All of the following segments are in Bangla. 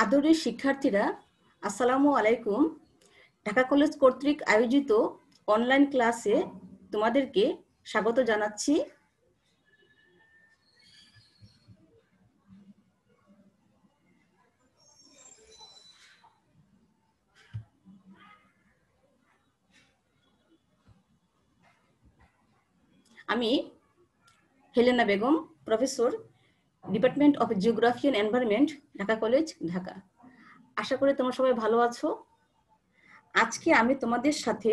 আদরের শিক্ষার্থীরা, আসসালামু আলাইকুম। ঢাকা কলেজ কর্তৃক আয়োজিত অনলাইন ক্লাসে তোমাদেরকে স্বাগত জানাচ্ছি। আমি Helena Begum, professor, department of geography and environment, Dhaka college, Dhaka. আশা করি তোমরা সবাই ভালো আছো। আজকে আমি তোমাদের সাথে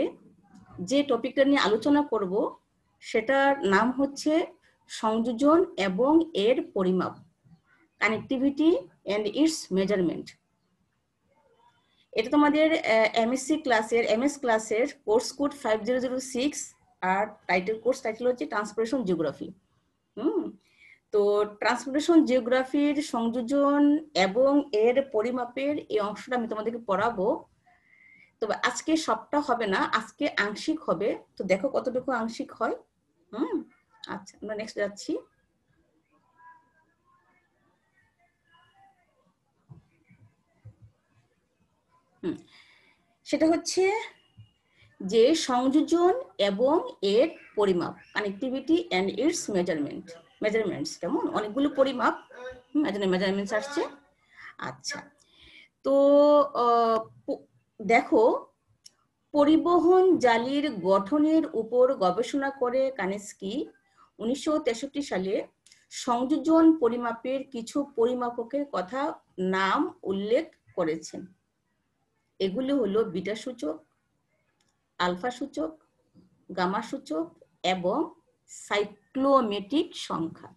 যে টপিকটা নিয়ে আলোচনা করব সেটার নাম হচ্ছে সংযোজন এবং এর পরিমাপ, কানেক্টিভিটি অ্যান্ড ইটস মেজারমেন্ট। এটা তোমাদের এমএস ক্লাসের কোর্স কোড 5006 আর কোর্স টাইটেল হচ্ছে ট্রান্সপোর্টেশন জিওগ্রাফি। তো ট্রান্সপোর্টেশন জিওগ্রাফির সংযোজন এবং এর পরিমাপের এই অংশটা আমি তোমাদেরকে পড়াবো। তবে আজকে সবটা হবে না, আজকে আংশিক হবে। তো দেখো কতটুকু আংশিক হয়। আচ্ছা, আমরা নেক্সট যাচ্ছি। সেটা হচ্ছে যে সংযোজন এবং এর পরিমাপ, কানেক্টিভিটি অ্যান্ড ইটস মেজারমেন্টস। কেমন অনেকগুলো পরিমাপ, মেজারমেন্টস আসছে। আচ্ছা, তো দেখো, পরিবহন জালির গঠনের উপর গবেষণা করে কানেস্কি 1963 সালে সংযোজন পরিমাপের কিছু পরিমাপকের কথা নাম উল্লেখ করেছেন। এগুলো হলো বিটা সূচক, আলফা সূচক, গামা সূচক এবং সাইক্লোমেট্রিক সংখ্যা।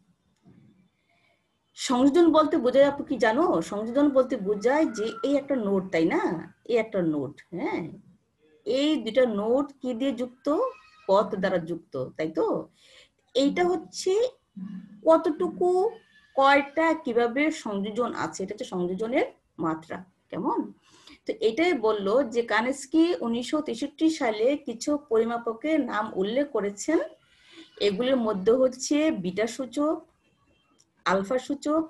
সংযোজন বলতে বোঝায় আপনি কি জানো? সংযোজন বলতে বোঝায় যে এই একটা নোড, তাই না? এই একটা নোড, হ্যাঁ, এই দুটা নোড কি দিয়ে যুক্ত? পথ দ্বারা যুক্ত, তাই তো? এইটা হচ্ছে কতটুকু, কয়টা, কিভাবে সংযোজন আছে, এটা হচ্ছে সংযোজনের মাত্রা। কেমন? তো এটাই বললো যে কানেস্কি 1963 সালে কিছু পরিমাপকের নাম উল্লেখ করেছেন। এগুলোর মধ্যে হচ্ছে বিটা সূচক, আলফা সূচক,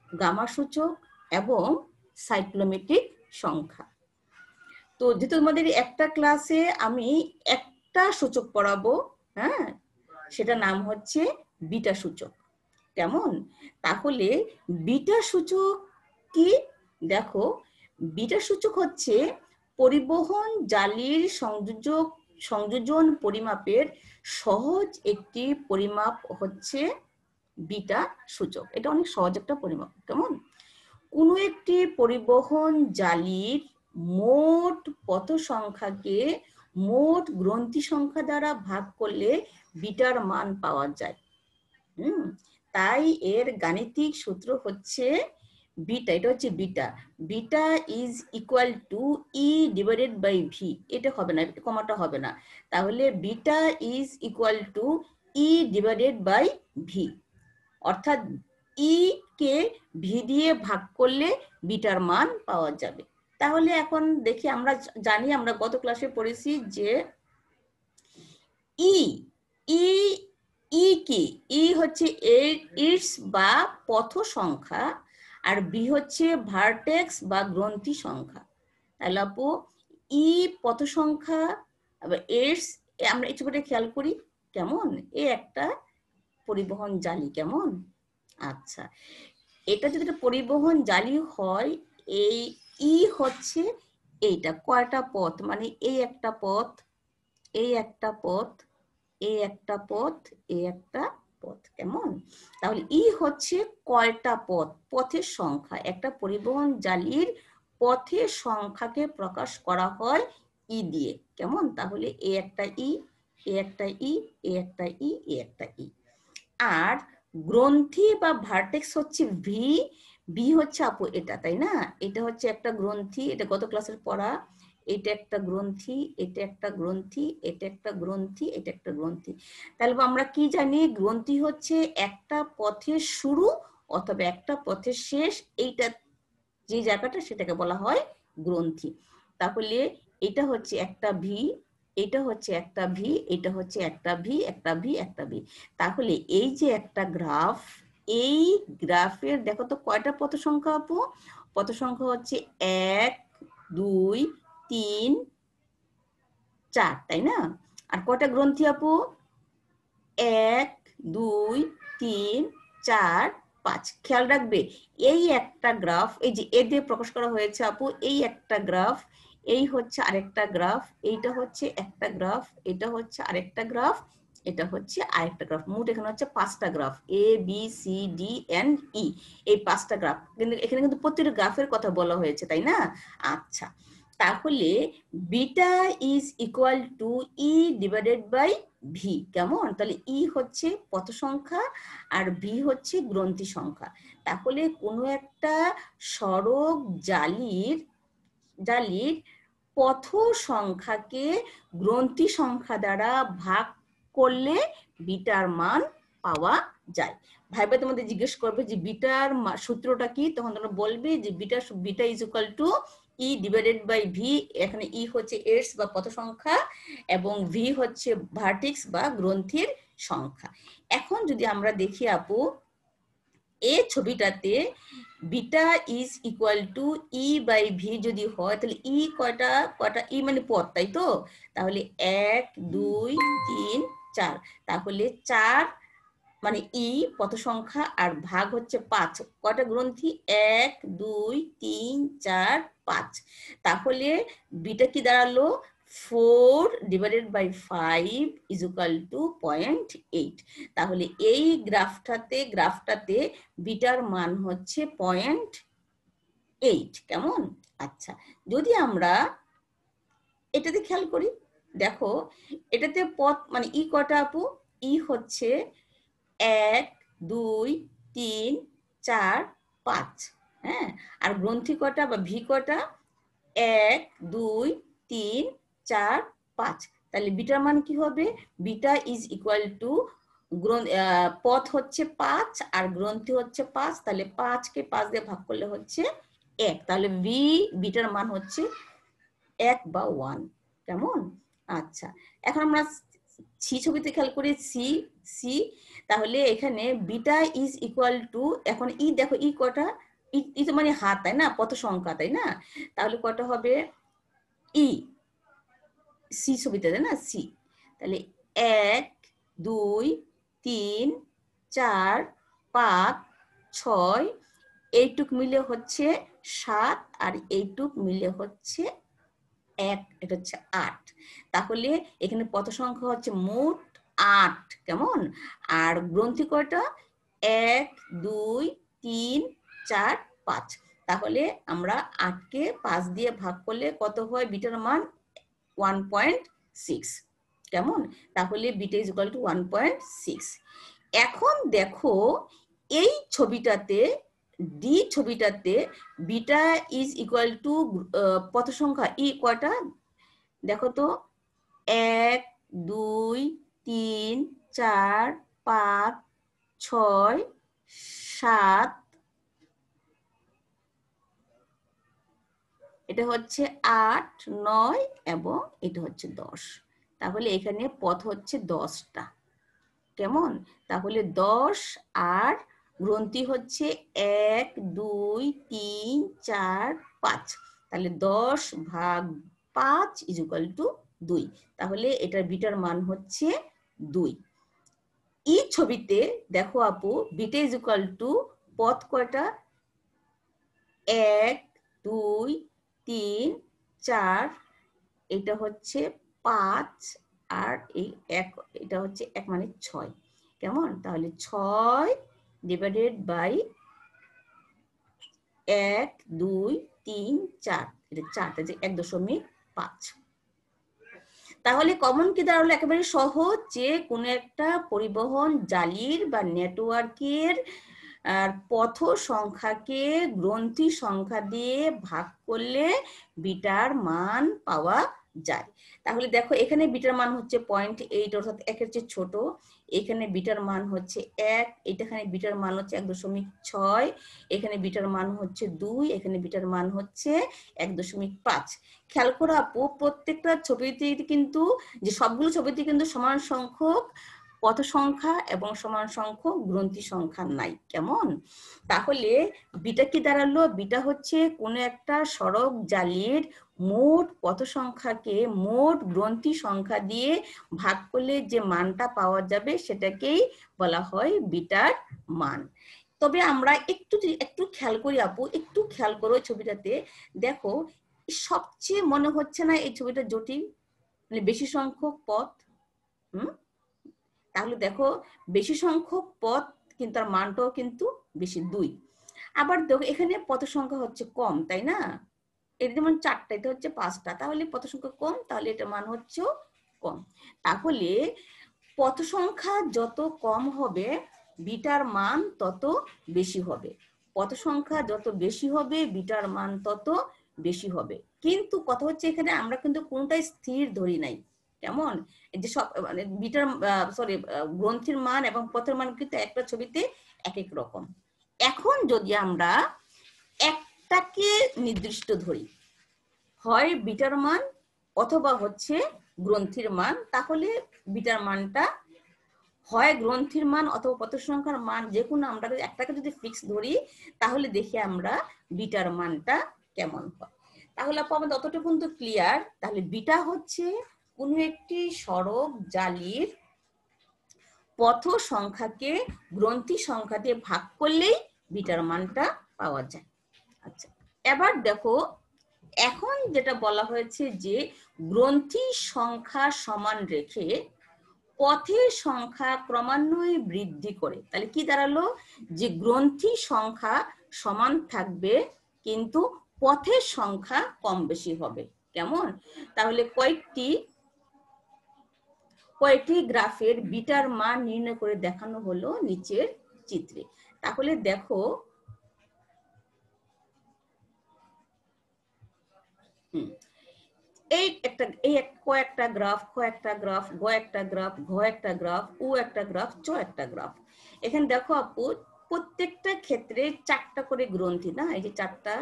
গামা সূচক এবং সাইক্লোমেট্রিক সংখ্যা। তো যেহেতু তোমাদের একটা ক্লাসে আমি একটা সূচক পড়াবো, হ্যাঁ, সেটা নাম হচ্ছে বিটা সূচক। কেমন? তাহলে বিটা সূচক কি? দেখো, বিটা সূচক হচ্ছে পরিবহন জালির সংযোজন পরিমাপের সহজ একটি পরিমাপ হচ্ছে বিটা সূচক। এটা অনেক সহজ একটা পরিমাপ। কেমন? কোনো একটি পরিবহন জালির মোট পথ সংখ্যাকে মোট গ্রন্থি সংখ্যা দ্বারা ভাগ করলে বিটার মান পাওয়া যায়। তাই এর গাণিতিক সূত্র হচ্ছে বিটা। এটা হচ্ছে beta. Beta is equal to E divided by V. এটা হবে না, কমাটা হবে না। তাহলে beta is equal to E divided by V, অর্থাৎ ই কে ভি দিয়ে ভাগ করলে বিটার মান পাওয়া যাবে। তাহলে এখন দেখি, আমরা জানি, আমরা গত ক্লাসে পড়েছি যে ই ই ই কি? ই হচ্ছে ইটস বা পথ সংখ্যা, আর বি হচ্ছে ভার্টেক্স বা গ্রন্থি সংখ্যা। তাহলে আপু, ই পথ সংখ্যা, আবার ইটস, আমরা একটু করে খেয়াল করি। কেমন? এ একটা পরিবহন জালি। কেমন? আচ্ছা, এটা যদি একটা পরিবহন জালি হয়, এই ই হচ্ছে এইটা কয়টা পথ, মানে এই একটা পথ, এই একটা পথ, এই একটা পথ, এই একটা পথ। কেমন? তাহলে ই হচ্ছে কয়টা পথ, পথের সংখ্যা। একটা পরিবহন জালির পথের সংখ্যাকে প্রকাশ করা হয় ই দিয়ে। কেমন? তাহলে এ একটা ই, এ একটা ই, এ একটা ই, এ একটা ই। আর গ্রন্থি বা ভার্টেক্স হচ্ছে ভি। ভি হচ্ছে আপু এটা, তাই না? এটা হচ্ছে একটা গ্রন্থি, এটা গত ক্লাসের পড়া। এটা একটা গ্রন্থি, এটা একটা গ্রন্থি, এটা একটা গ্রন্থি, এটা একটা গ্রন্থি। তাহলে আমরা কি জানি? গ্রন্থি হচ্ছে একটা পথের শুরু অথবা একটা পথের শেষ, এইটা যে জায়গাটা সেটাকে বলা হয় গ্রন্থি। তাহলে এটা হচ্ছে একটা ভি, এটা হচ্ছে একটা ভি, এটা হচ্ছে একটা ভি, একটা ভি, একটা ভি। তাহলে এই যে একটা গ্রাফ, এই গ্রাফের দেখো তো কয়টা পথ সংখ্যা আপু? পথ সংখ্যা হচ্ছে 1 2 3 4, তাই না? আর কয়টা গ্রন্থি আপু? 1 2 3 4 5। খেয়াল রাখবে এই একটা গ্রাফ, এই যে এ দিয়ে প্রকাশ করা হয়েছে আপু, এই একটা গ্রাফ, এই হচ্ছে আরেকটা গ্রাফ, এইটা হচ্ছে একটা গ্রাফ, এটা হচ্ছে আরেকটা গ্রাফ, এটা হচ্ছে আরেকটা গ্রাফ। মোট এখানে হচ্ছে 5টা graph, A B C D and E, এই 5টা গ্রাফ। কিন্তু এখানে কিন্তু প্রতিটা গ্রাফের কথা বলা হয়েছে, তাই না? আচ্ছা, তাহলে beta is equal to E divided by V. কেমন? তাহলে ই হচ্ছে পথ সংখ্যা আর ভি হচ্ছে গ্রন্থি সংখ্যা। তাহলে কোনো একটা সরল জালির পথ সংখ্যাকে গ্রন্থি সংখ্যা দ্বারা ভাগ করলে বিটার মান পাওয়া যায়। ভাইবা তোমাদের জিজ্ঞেস করবে যে বিটার সূত্রটা কি, তখন তোমরা বলবে যে beta is equal to E divided by V. এখানে ই হচ্ছে এডস বা পথ সংখ্যা এবং ভি হচ্ছে ভার্টিক্স বা গ্রন্থির সংখ্যা। এখন যদি আমরা দেখি আপু, এই ছবিটাতে beta is equal to E by V যদি হয়, তাহলে ই কয়টা কয়টা? ই মানে পথ, তাই তো? তাহলে 1 2 3 4, তাহলে 4 মানে ই পথ সংখ্যা আর ভাগ হচ্ছে 5। কয়টা গ্রন্থি? 1 2 3 4 5। তাহলে বিটা কি দাঁড়ালো? 4 divided by 5 is equal to 0.8। তাহলে এই গ্রাফটাতে বিটার মান হচ্ছে 0.8। কেমন? আচ্ছা, যদি আমরা এটাতে খেয়াল করি, দেখো এটাতে পথ মানে ই কয়টা আপু? ই হচ্ছে 1 2 3 4 5। হ্যাঁ, আর গ্রন্থি কয়টা বা ভি কয়টা? 1 2 3 4 5। তাহলে বিটার মান কি হবে? বিটা ইজ ইকুয়াল টু পথ হচ্ছে 5 আর গ্রন্থি হচ্ছে 5, তাহলে 5 কে 5 দিয়ে ভাগ করলে হচ্ছে 1। তাহলে বিটার মান হচ্ছে 1 বা 1। কেমন? আচ্ছা, এখন আমরা সি ছবিতে খেয়াল করি, সি। তাহলে এখানে বিটা ইজ ইকুয়াল টু, এখন ই দেখো ই কটা? ই তো মানে হাত, তাই না? পথ সংখ্যা, তাই না? তাহলে কটা হবে? ই সি ছবিতে, তাই না? সি। তাহলে 1 2 3 4 5 6, এইটুক মিলে হচ্ছে 7 আর এইটুক মিলে হচ্ছে 1, এটা হচ্ছে 8। তাহলে এখানে পথ সংখ্যা হচ্ছে মোট 8। কেমন? আর গ্রন্থি কয়টা? 1 2 3 4 5। তাহলে আমরা 8 কে 5 দিয়ে ভাগ করলে কত হয় বিটার মান? 1.6। কেমন? তাহলে বিটা ইজ ইকুয়াল টু 1.6। এখন দেখো এই ছবিটাতে, ডি ছবিটাতে বিটা ইজ ইকুয়াল টু পথ সংখ্যা ই কয়টা? দেখো তো, 1 2 3 4 5 6 7, এটা হচ্ছে 8 9 এবং এটা হচ্ছে 10। তাহলে এখানে পথ হচ্ছে 10টা। কেমন? তাহলে 10 আর গ্রন্থি হচ্ছে 1 2 3 4 5। তাহলে 10 ভাগ 5 ইজ ইকুয়াল টু 2। তাহলে এটার বিটার মান হচ্ছে 2। এই ছবিতে দেখো আপু, বিটা ইজ ইকুয়াল টু পথ কয়টা? 1 2 3 4, এটা হচ্ছে 5 আর এই 1, এটা হচ্ছে 1 মানে 6। কেমন? তাহলে 6 ডিভাইডেড বাই 1 2 3 4, এটা 4, যে 1.5। তাহলে কমন কি দাঁড়ালো? একেবারে সহজ, যে কোনো একটা পরিবহন জালির বা নেটওয়ার্কের পথ সংখ্যাকে গ্রন্থি সংখ্যা দিয়ে ভাগ করলে বিটার মান পাওয়া যায়। তাহলে দেখো এখানে বিটার মান হচ্ছে 0.8, অর্থাৎ 1-এর চেয়ে ছোট। এখানে বিটার মান হচ্ছে 1, এখানে বিটার মান হচ্ছে 1.6, এখানে বিটার মান হচ্ছে 2, এখানে বিটার মান হচ্ছে 1.5। খেয়াল করো আপু, প্রত্যেকটা ছবিতে কিন্তু, যে সবগুলো ছবিতে কিন্তু সমান সংখ্যক পথ সংখ্যা এবং সমান সংখ্যক গ্রন্থি সংখ্যা নাই। কেমন? তাহলে বিটা কি দাঁড়ালো? বিটা হচ্ছে কোনো একটা সড়ক জালির মোট পথ সংখ্যাকে মোট গ্রন্থি সংখ্যা দিয়ে ভাগ করলে যে মানটা পাওয়া যাবে সেটাকেই বলা হয় বিটার মান। তবে আমরা একটু খেয়াল করি আপু, একটু খেয়াল করো ছবিটাতে, দেখো সবচেয়ে মনে হচ্ছে না এই ছবিটা জটিল, মানে বেশি সংখ্যক পথ। তাহলে দেখো বেশি সংখ্যক পথ কিন্তু তার মানটাও কিন্তু বেশি, 2। আবার দেখো এখানে পথ সংখ্যা হচ্ছে কম, তাই না? এটা যেমন 4টা, এটা হচ্ছে 5টা, তাহলে পথ সংখ্যা কম, তাহলে এটা মান হচ্ছেও কম। তাহলে পথ সংখ্যা যত কম হবে বিটার মান তত বেশি হবে, পথ সংখ্যা যত বেশি হবে বিটার মান তত বেশি হবে। কিন্তু কথা হচ্ছে এখানে আমরা কিন্তু কোনটাই স্থির ধরি নাই। কেমন? যে সব মানে বিটার গ্রন্থির মান এবং পথের মান কিন্তু একটা ছবিতে এক এক রকম। এখন যদি আমরা একটাকে নির্দিষ্ট ধরি, হয় বিটার মান অথবা হচ্ছে গ্রন্থির মান, তাহলে বিটার মানটা হয় গ্রন্থির মান অথবা পথ সংখ্যার মান, যে কোনো আমরা একটাকে যদি ফিক্স ধরি তাহলে দেখি আমরা বিটার মানটা কেমন হয়। তাহলে আপু আমাদের অতটুকু কিন্তু ক্লিয়ার। তাহলে বিটা হচ্ছে কোনো একটি সড়ক জালির পথ সংখ্যাকে গ্রন্থি সংখ্যা দিয়ে ভাগ করলেই বিটার মানটা পাওয়া যায়। আচ্ছা, এবার দেখো এখন যেটা বলা হয়েছে যে গ্রন্থি সংখ্যা সমান রেখে পথের সংখ্যা ক্রমান্বয়ে বৃদ্ধি করে। তাহলে কি দাঁড়ালো? যে গ্রন্থি সংখ্যা সমান থাকবে কিন্তু পথের সংখ্যা কম বেশি হবে। কেমন? তাহলে কয়েকটি গ্রাফের বিটার মান নির্ণয় করে দেখানো হলো নিচের চিত্রে। তাহলে দেখো কয়েকটা গ্রাফ, কয়েকটা গ্রাফ, গ একটা গ্রাফ, ঘ একটা গ্রাফ, উ একটা গ্রাফ, চ একটা গ্রাফ। এখানে দেখো আপু প্রত্যেকটা ক্ষেত্রে 4টা করে গ্রন্থি, না? এই যে 4টা,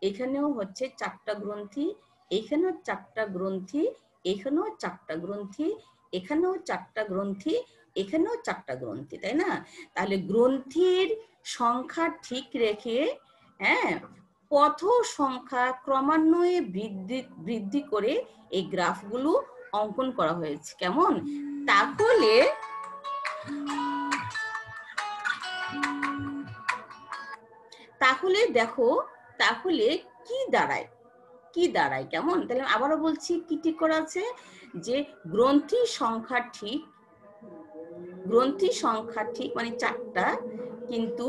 এখানেও হচ্ছে 4টা গ্রন্থি, এখানেও 4টা গ্রন্থি, এখানেও 4টা গ্রন্থি, এখানেও 4টা গ্রন্থি, এখানেও 4টা গ্রন্থি, তাই না? তাহলে গ্রন্থির সংখ্যা ঠিক রেখে পথ সংখ্যা ক্রমান্বয়ে বৃদ্ধি করে এই গ্রাফগুলো অঙ্কন করা হয়েছে। কেমন? তাহলে দেখো তাহলে কি দাঁড়ায়, কেমন? তাহলে আবারও বলছি কি ঠিক করা আছে, যে গ্রন্থি সংখ্যা ঠিক মানে 4টা, কিন্তু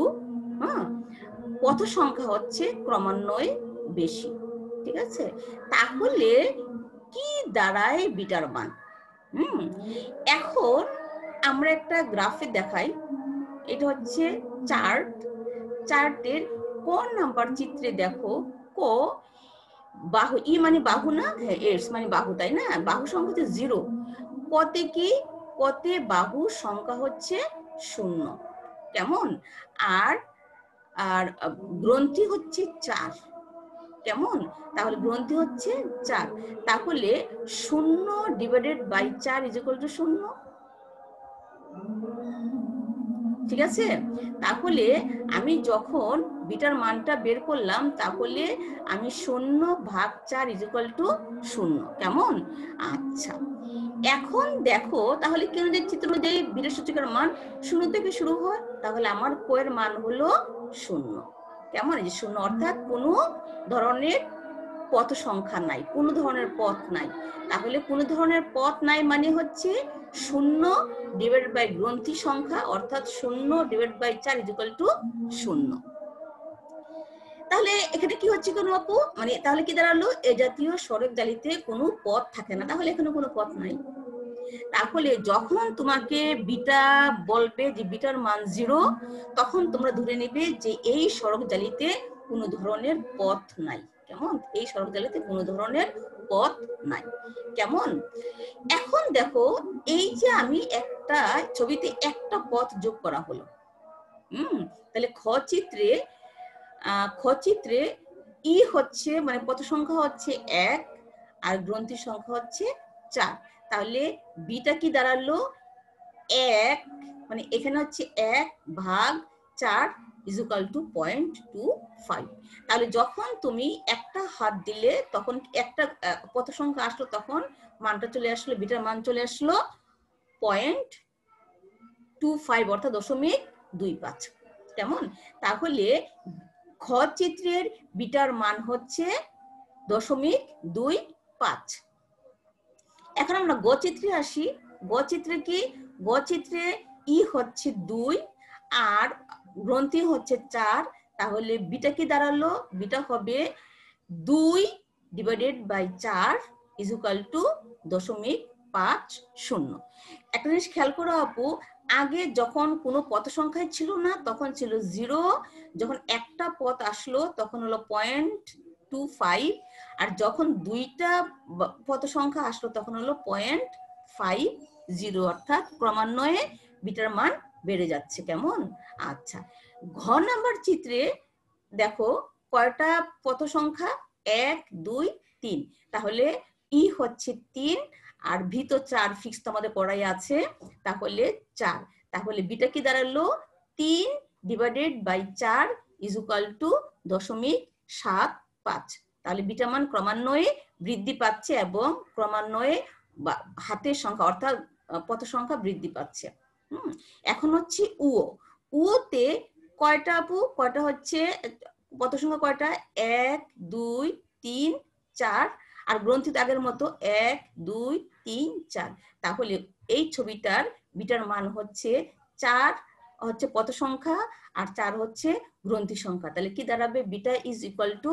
পথ সংখ্যা হচ্ছে ক্রমান্বয়ে বেশি। ঠিক আছে? তাহলে কি দাঁড়ায় বিটার মান? এখন আমরা একটা গ্রাফে দেখাই, এটা হচ্ছে চার্টের কোন নাম্বার চিত্রে দেখো বাহু, ই মানে বাহু না, এস মানে বাহু, তাই না? বাহু সংখ্যা হচ্ছে 0, কতে বাহু সংখ্যা হচ্ছে 0। কেমন? আর গ্রন্থি হচ্ছে 4। কেমন? তাহলে গ্রন্থি হচ্ছে 4, তাহলে 0/4 = 0। ঠিক আছে? তাহলে আমি যখন বিটার মানটা বের করলাম, তাহলে আমি 0/4 = 0। কেমন? আচ্ছা, এখন দেখো তাহলে কি অনুযায়ী চিত্র অনুযায়ী বিটার সূচকের মান 0 থেকে শুরু হয়, তাহলে আমার কোয়ের মান হলো 0। কেমন? এই যে 0 অর্থাৎ কোনো ধরনের পথ সংখ্যা নাই, কোনো ধরনের পথ নাই। তাহলে কোনো ধরনের পথ নাই মানে হচ্ছে 0/ গ্রন্থি সংখ্যা, অর্থাৎ 0/4 = 0। তাহলে এখানে কি হচ্ছে কোনো আপু, মানে তাহলে কি দাঁড়ালো, এ জাতীয় সড়ক জালিতে কোনো পথ থাকে না, তাহলে এখানে কোনো পথ নাই। তাহলে যখন তোমাকে বিটা বলবে যে বিটার মান 0, তখন তোমরা ধরে নেবে যে এই সড়ক জালিতে কোনো ধরনের পথ নাই। কেমন? এই সড়ক জালিতে কোনো ধরনের পথ নাই। কেমন? এখন দেখো এই যে আমি একটা ছবিতে একটা পথ যোগ করা হলো, তাহলে খ চিত্রে ই হচ্ছে মানে পথ সংখ্যা হচ্ছে 1 আর গ্রন্থি সংখ্যা হচ্ছে 4। তাহলে বিটা কি দাঁড়ালো, এক মানে এখানে হচ্ছে 1/4 ইজ ইকুয়াল টু 0.25। তাহলে যখন তুমি একটা হাত দিলে তখন একটা কত সংখ্যা আসলো, তখন মানটা চলে আসলো, বিটার মান চলে আসলো 0.25 অর্থাৎ 0.25। কেমন? তাহলে খ চিত্রের বিটার মান হচ্ছে 0.25। এখন আমরা গ চিত্রে আসি। গ চিত্রে কি? গ চিত্রে ই হচ্ছে 2 আর গ্রন্থি হচ্ছে 4। তাহলে বিটা কি দাঁড়ালো? বিটা হবে 2 divided by 4 is equal to 0.50। একটা জিনিস খেয়াল করো আপু, আগে যখন কোনো পদ সংখ্যায় ছিল না তখন ছিল 0, যখন একটা পদ আসলো তখন হলো 0.25, আর যখন দুইটা পদ সংখ্যা আসলো তখন হলো 0.50, অর্থাৎ ক্রমান্বয়ে বিটার মান বেড়ে যাচ্ছে। কেমন? আচ্ছা, ঘ নাম্বার চিত্রে দেখো কয়টা পদ সংখ্যা? 1 2 3। তাহলে ই হচ্ছে 3 আর ভি তো 4 ফিক্স তোমাদের পড়াই আছে, তাহলে 4। তাহলে বিটা কি দাঁড়ালো? 3 divided by 4 is equal to 0.75। তাহলে বিটা মান ক্রমান্বয়ে বৃদ্ধি পাচ্ছে এবং ক্রমান্বয়ে হাতের সংখ্যা অর্থাৎ পদ সংখ্যা বৃদ্ধি পাচ্ছে। এখন হচ্ছে উও। উওতে কয়টা আপু? কয়টা হচ্ছে পদ সংখ্যা কয়টা? 1 2 3 4 আর গ্রন্থিত আগের মতো 1 2 3 4। তাহলে এই ছবিটার বিটার মান হচ্ছে 4 হচ্ছে পদ সংখ্যা আর 4 হচ্ছে গ্রন্থি সংখ্যা। তাহলে কি দাঁড়াবে? Beta is equal to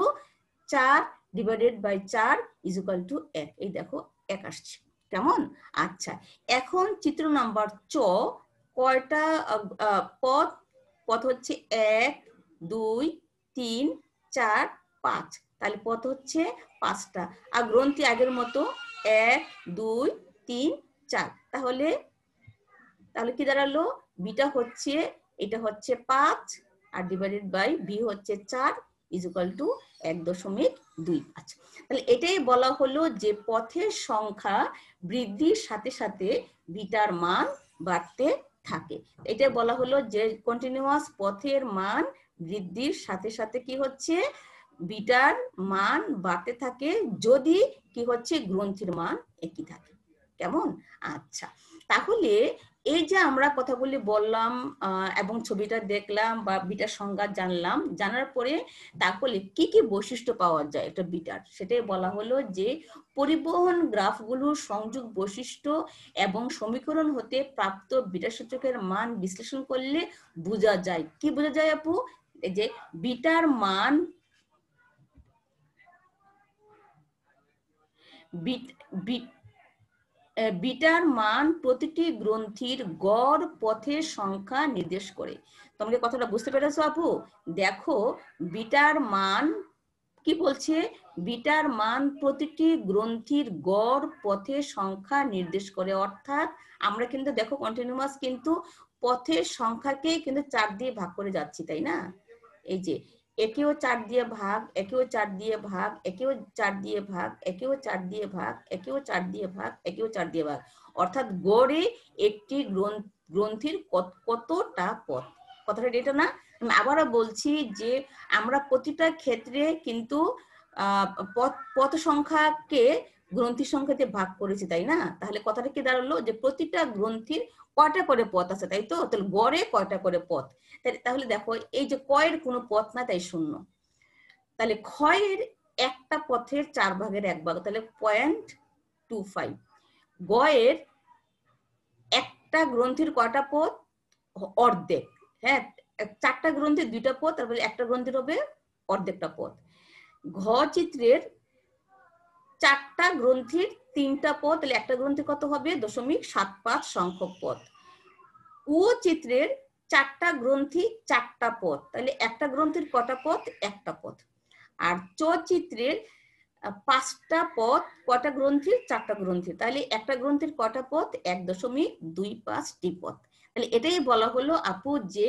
4 divided by 4 is equal to 1। এই দেখো 1 আসছে। কেমন? আচ্ছা, এখন চিত্র নাম্বার চ কয়টা পদ? পদ হচ্ছে 1 2 3 4 5। তাহলে পদ হচ্ছে 5টা আর গ্রন্থি আগের মতো 1 2 3 4। তাহলে কি দাঁড়ালো? বিটা হচ্ছে, এটা হচ্ছে 5 আর ডিভাইডেড বাই বি হচ্ছে 4 ইজ ইকুয়াল টু 1.25। তাহলে এটাই বলা হলো যে পথের সংখ্যা বৃদ্ধির সাথে সাথে বিটার মান বাড়তে থাকে। এটাই বলা হলো যে কন্টিনিউয়াস পথের মান বৃদ্ধির সাথে সাথে কি হচ্ছে? বিটার মান বাড়তে থাকে যদি কি হচ্ছে? গ্রন্থির মান একই থাকে। কেমন? আচ্ছা, তাহলে এই যে আমরা কথাগুলি বললাম এবং ছবিটা দেখলাম বা বিটার সংজ্ঞা জানলাম, জানার পরে তাহলে কি কি বৈশিষ্ট্য পাওয়া যায় এটা বিটার, সেটাই বলা হলো যে পরিবহন গ্রাফগুলোর সংযোগ বৈশিষ্ট্য এবং সমীকরণ হতে প্রাপ্ত বিটা সূচকের মান বিশ্লেষণ করলে বোঝা যায়। কি বোঝা যায় আপু? এই যে বিটার মান বিটার মান প্রতিটি গ্রন্থির গড় পথের সংখ্যা নির্দেশ করে। তোমরা কথাটা বুঝতে পেরেছো আপু? দেখো বিটার মান কি বলছে? বিটার মান প্রতিটি গ্রন্থির গড় পথের সংখ্যা নির্দেশ করে। অর্থাৎ আমরা কিন্তু দেখো কন্টিনিউয়াস কিন্তু পথের সংখ্যাকে কিন্তু 4 দিয়ে ভাগ করে যাচ্ছি, তাই না? এই যে একেও 4 দিয়ে ভাগ, একেও 4 দিয়ে ভাগ, একেও 4 দিয়ে ভাগ, একেও 4 দিয়ে ভাগ, একেও 4 দিয়ে ভাগ, একেও 4 দিয়ে ভাগ, অর্থাৎ গড়ে একটি গ্রন্থির কতটা পথ। কথাটা এটা না? আমি আবারও বলছি যে আমরা প্রতিটা ক্ষেত্রে কিন্তু পথ সংখ্যাকে গ্রন্থির সংখ্যাতে ভাগ করেছি, তাই না? তাহলে কথাটা কি দাঁড়ালো যে প্রতিটা গ্রন্থির কয়টা করে পথ আছে, তাই তো? তাহলে গড়ে কয়টা করে পথ। তাহলে দেখো এই যে কয়ের কোনো পথ না, তাই 0। তাহলে ক্ষয়ের একটা পথের 4 ভাগের 1 ভাগ, তাহলে 0.25। গয়ের একটা গ্রন্থির কয়টা পথ? অর্ধেক। হ্যাঁ, 4টা গ্রন্থির 2টা পথ, তারপরে একটা গ্রন্থির হবে অর্ধেকটা পথ। ঘ চিত্রের 4টা গ্রন্থির 3টা পথ, তাহলে একটা গ্রন্থি কত হবে? 0.75 সংখ্যক পথ। ও চিত্রের 4টা গ্রন্থি 4টা পথ, তাহলে একটা গ্রন্থির কটা পথ? একটা পথ। আর চ চিত্রের 5টা পথ, কটা গ্রন্থির? 4টা গ্রন্থি, তাহলে একটা গ্রন্থির কটা পথ? 1.25টি পথ। তাহলে এটাই বলা হলো আপু যে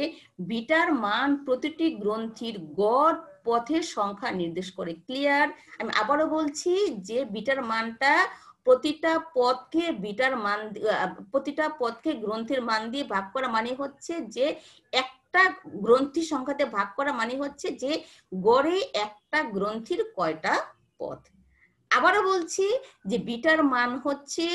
বিটার মান প্রতিটি গ্রন্থির গড় পথের সংখ্যা নির্দেশ করে। ক্লিয়ার? আমি আবারও বলছি যে বিটার মানটা প্রতিটা পদকে বিটার মান, প্রতিটা পদকে গ্রন্থির মান দিয়ে ভাগ করা মানে হচ্ছে যে একটা গ্রন্থি সংখ্যাতে ভাগ করা মানে হচ্ছে যে গড়ে একটা গ্রন্থির কয়টা পদ। আবারও বলছি যে বিটার মান হচ্ছে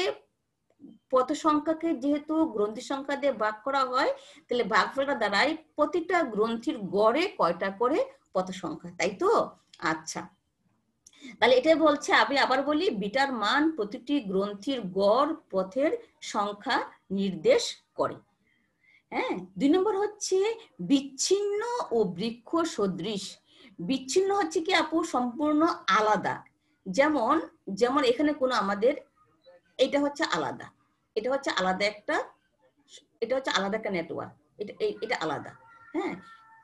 পদ সংখ্যাকে যেহেতু গ্রন্থি সংখ্যা দিয়ে ভাগ করা হয়, তাহলে ভাগফলটা দাঁড়ায় প্রতিটা গ্রন্থির গড়ে কয়টা করে পদ সংখ্যা, তাই তো? আচ্ছা, তাহলে এটাই বলছে, আমি আবার বলি, বিটার মান প্রতিটি গ্রন্থির গড় পথের সংখ্যা নির্দেশ করে। হ্যাঁ, 2 নম্বর হচ্ছে বিচ্ছিন্ন ও বৃক্ষ সদৃশ। বিচ্ছিন্ন হচ্ছে কি আপু সম্পূর্ণ আলাদা, যেমন যেমন এখানে কোনো আমাদের এটা হচ্ছে আলাদা, এটা হচ্ছে আলাদা একটা, এটা হচ্ছে আলাদা একটা নেটওয়ার্ক, এটা আলাদা, হ্যাঁ,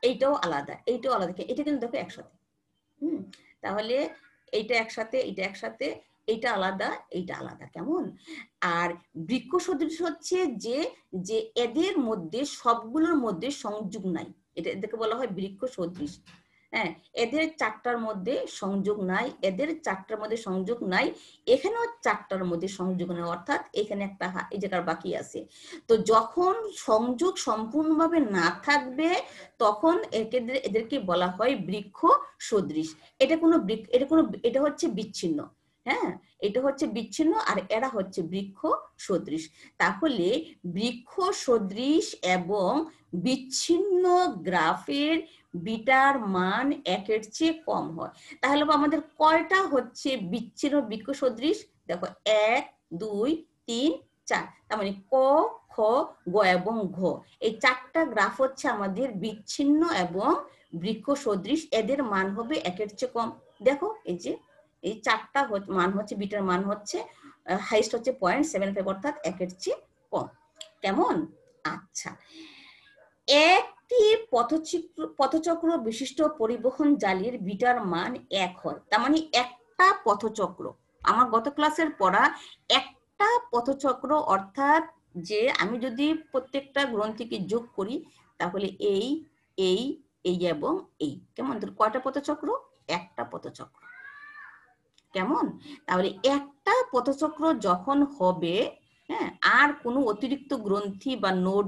এইটাও আলাদা, এইটাও আলাদা, এটা কিন্তু দেখো একসাথে। তাহলে এইটা একসাথে, এটা একসাথে, এইটা আলাদা, এইটা আলাদা, কেমন? আর বৃক্ষ সদৃশ হচ্ছে যে যে এদের মধ্যে সবগুলোর মধ্যে সংযোগ নাই, এটাকে বলা হয় বৃক্ষ সদৃশ। হ্যাঁ, এদের চারটার মধ্যে সংযোগ নাই, এদের চারটার মধ্যে সংযোগ নাই, এখানেও চারটার মধ্যে সংযোগ নাই, অর্থাৎ এখানে একটা এই জায়গার বাকি আছে। তো যখন সংযোগ সম্পূর্ণভাবে না থাকবে তখন এদেরকে বলা হয় বৃক্ষ সদৃশ। এটা হচ্ছে বিচ্ছিন্ন, হ্যাঁ, এটা হচ্ছে বিচ্ছিন্ন, আর এরা হচ্ছে বৃক্ষ সদৃশ। তাহলে বৃক্ষ সদৃশ এবং বিচ্ছিন্ন গ্রাফের বিটার মান 1-এর চেয়ে কম হয়। তাহলে আমাদের কয়টা হচ্ছে বিচ্ছিন্ন বৃক্ষ সদৃশ? দেখো 1, 2, 3, 4, তার মানে ক, খ, গ এবং ঘ, এই চারটা গ্রাফ হচ্ছে আমাদের বিচ্ছিন্ন এবং বৃক্ষ সদৃশ, এদের মান হবে 1-এর চেয়ে কম। দেখো এই যে এই চারটা মান হচ্ছে, বিটার মান হচ্ছে হাইস্ট হচ্ছে 0.75, অর্থাৎ 1-এর চেয়ে কম, কেমন? আচ্ছা, একটি পথচক্র বিশিষ্ট পরিবহন জালির বিটার মান 1 হয়, তার মানে একটা পথচক্র, আমার গত ক্লাসের পড়া একটা পথচক্র, অর্থাৎ যে আমি যদি প্রত্যেকটা গ্রন্থিকে যোগ করি তাহলে এই এই এই এবং এই, কেমন? কয়টা পথচক্র? একটা পথচক্র, কেমন? তাহলে একটা পথচক্র যখন হবে, হ্যাঁ, আর কোনো অতিরিক্ত গ্রন্থি বা নোড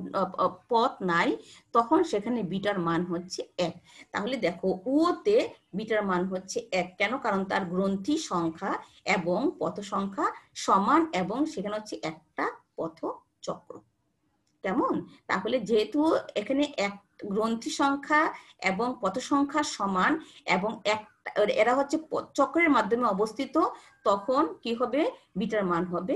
পথ নাই, তখন সেখানে বিটার মান হচ্ছে 1। তাহলে দেখো ওতে বিটার মান হচ্ছে 1, কেন? কারণ তার গ্রন্থি সংখ্যা এবং পথ সংখ্যা সমান এবং সেখানে হচ্ছে একটা পথচক্র, কেমন? তাহলে যেহেতু এখানে এক গ্রন্থি সংখ্যা এবং পথ সংখ্যা সমান এবং এরা হচ্ছে চক্রের মাধ্যমে অবস্থিত, তখন কি হবে? বিটার মান হবে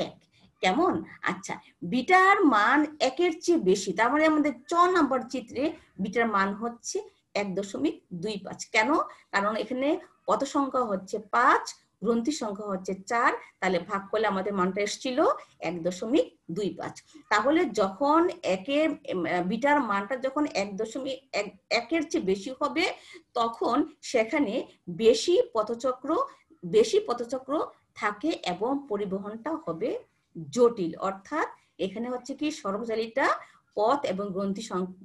1, কেমন? আচ্ছা, বিটার মান 1-এর চেয়ে বেশি, তার মানে আমাদের 4 নম্বর চিত্রে বিটার মান হচ্ছে 1.25, কেন? কারণ এখানে পথ সংখ্যা হচ্ছে 5, গ্রন্থি সংখ্যা হচ্ছে 4, তাহলে ভাগ করলে আমাদের মানটা এসেছিল 1.25। তাহলে যখন বিটার মানটা যখন 1.1-এর চেয়ে বেশি হবে, তখন সেখানে বেশি পথচক্র থাকে এবং পরিবহনটা হবে জটিল, অর্থাৎ এখানে হচ্ছে কি সর্বচালিতা পথ এবং গ্রন্থি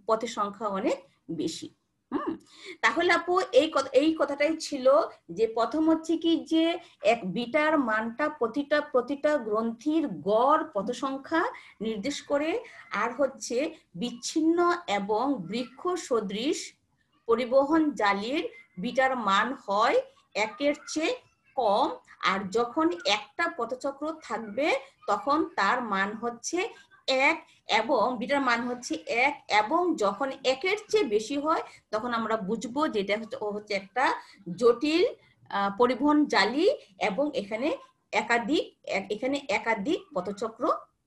পথের সংখ্যা অনেক বেশি। তাহলে আপু এই কথাটাই ছিল যে প্রথম হচ্ছে কি যে এক বিটার মানটা প্রতিটা গ্রন্থির গড় পথ সংখ্যা নির্দেশ করে, আর হচ্ছে বিচ্ছিন্ন এবং বৃক্ষ সদৃশ পরিবহন জালির বিটার মান হয় 1-এর চেয়ে কম, আর যখন একটা পথচক্র থাকবে তখন তার মান হচ্ছে 1 এবং বিটার মান হচ্ছে 1, এবং যখন 1-এর চেয়ে বেশি হয় তখন আমরা বুঝবো যে এটা হচ্ছে একটা জটিল পরিবহন জালি এবং এখানে একাধিক পথচক্র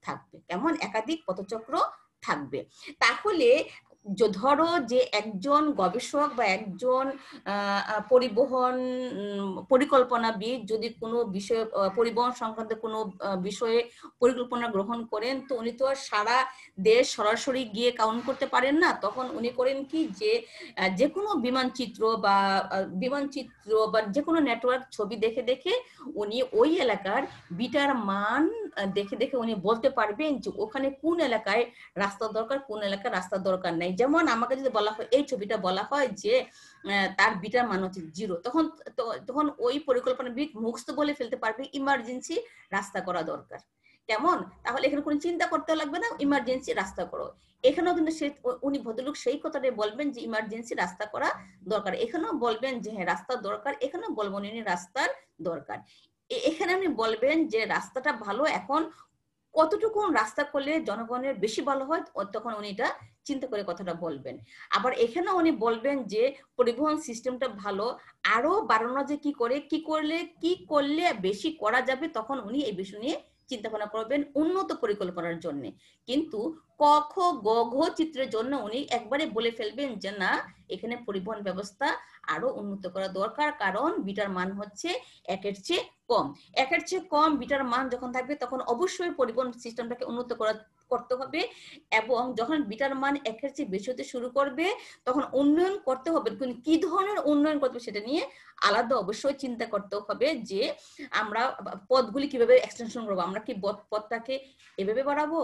থাকবে, কেমন? একাধিক পথচক্র থাকবে। তাহলে ধরো যে একজন গবেষক বা একজন পরিবহন পরিকল্পনাবিদ যদি কোনো বিষয় পরিবহন সংক্রান্ত কোনো বিষয়ে পরিকল্পনা গ্রহণ করেন, তো উনি তো আর সারা দেশ সরাসরি গিয়ে কাউন্ট করতে পারেন না, তখন উনি করেন কি যে কোনো বিমানচিত্র বা যে কোনো নেটওয়ার্ক ছবি দেখে দেখে উনি ওই এলাকার বিটার মান দেখে দেখে উনি বলতে পারবেন যে ওখানে কোন এলাকায় রাস্তা দরকার, কোন এলাকায় রাস্তা দরকার নাই। যেমন আমাকে যদি বলা হয় এই ছবিটা বলা হয় যে তার বিটার মান হচ্ছে 0, তখন ওই পরিকল্পনাবিদ মুখস্থ বলে ফেলতে পারবে ইমার্জেন্সি রাস্তা করা দরকার। কেমন? তাহলে এখানে কোনো চিন্তা করতে লাগবে না, ইমার্জেন্সি রাস্তা করো। এখানেও কিন্তু উনি ভদ্রলোক সেই কথাটাই বলবেন যে ইমার্জেন্সি রাস্তা করা দরকার, এখানেও বলবেন যে হ্যাঁ রাস্তার দরকার, এখানেও বলবেন উনি রাস্তার দরকার। এখানে আপনি বলবেন যে রাস্তাটা ভালো, এখন কতটুকু রাস্তা করলে জনগণের বেশি ভালো হয়, তখন উনি এটা চিন্তা করে কথাটা বলবেন। আবার এখানে উনি বলবেন যে পরিবহন সিস্টেমটা ভালো, আরো বাড়ানো যে কি করলে বেশি করা যাবে, তখন উনি এই বিষয় নিয়ে চিন্তা ভাবনা করবেন উন্নত পরিকল্পনার জন্য। কিন্তু ক খ গ ঘ চিত্রের জন্য উনি একবারে বলে ফেলবেন যে না, এখানে পরিবহন ব্যবস্থা আরো উন্নত করা দরকার, কারণ বিটার মান হচ্ছে 1-এর চেয়ে কম। 1-এর চেয়ে কম বিটার মান যখন থাকবে তখন অবশ্যই পরিবহন সিস্টেমটাকে উন্নত করতে হবে, এবং যখন বিটার মান 1-এর চেয়ে বেশি হতে শুরু করবে তখন উন্নয়ন করতে হবে, কিন্তু কি ধরনের উন্নয়ন করতে হবে সেটা নিয়ে আলাদা অবশ্যই চিন্তা করতে হবে, যে আমরা পথগুলি কিভাবে এক্সটেনশন করবো, আমরা কি পথটাকে এভাবে বাড়াবো,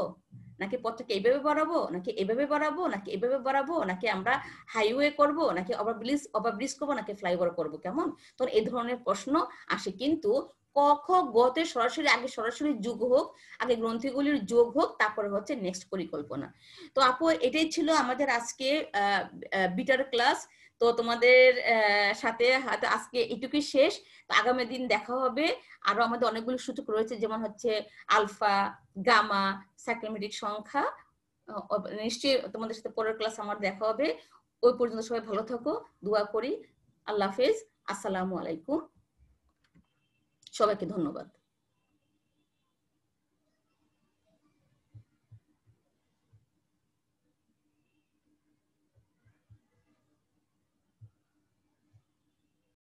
নাকি পথটাকে এইভাবে বাড়াবো, নাকি এভাবে বাড়াবো, নাকি এভাবে বাড়াবো, নাকি আমরা হাইওয়ে করব, নাকি ওভারব্রিজ করবো, নাকি ফ্লাইওভার করবো, কেমন? তখন এই ধরনের প্রশ্ন আসে। কিন্তু ক খ গতে আগে সরাসরি যোগ হোক, আগে গ্রন্থিগুলির যোগ হোক, তারপরে হচ্ছে নেক্সট পরিকল্পনা। তো আপু এটাই ছিল আমাদের আজকে বিটার ক্লাস। তো তোমাদের সাথে হয়তো আজকে এটুকুই শেষ, তো আগামী দিন দেখা হবে। আরো আমাদের অনেকগুলো সূচক রয়েছে, যেমন হচ্ছে আলফা, গামা, সাইক্লোমেট্রিক সংখ্যা। নিশ্চয়ই তোমাদের সাথে পরের ক্লাস আমার দেখা হবে। ওই পর্যন্ত সবাই ভালো থাকো, দোয়া করি। আল্লাহ হাফেজ, আসসালামু আলাইকুম, সবাইকে ধন্যবাদ।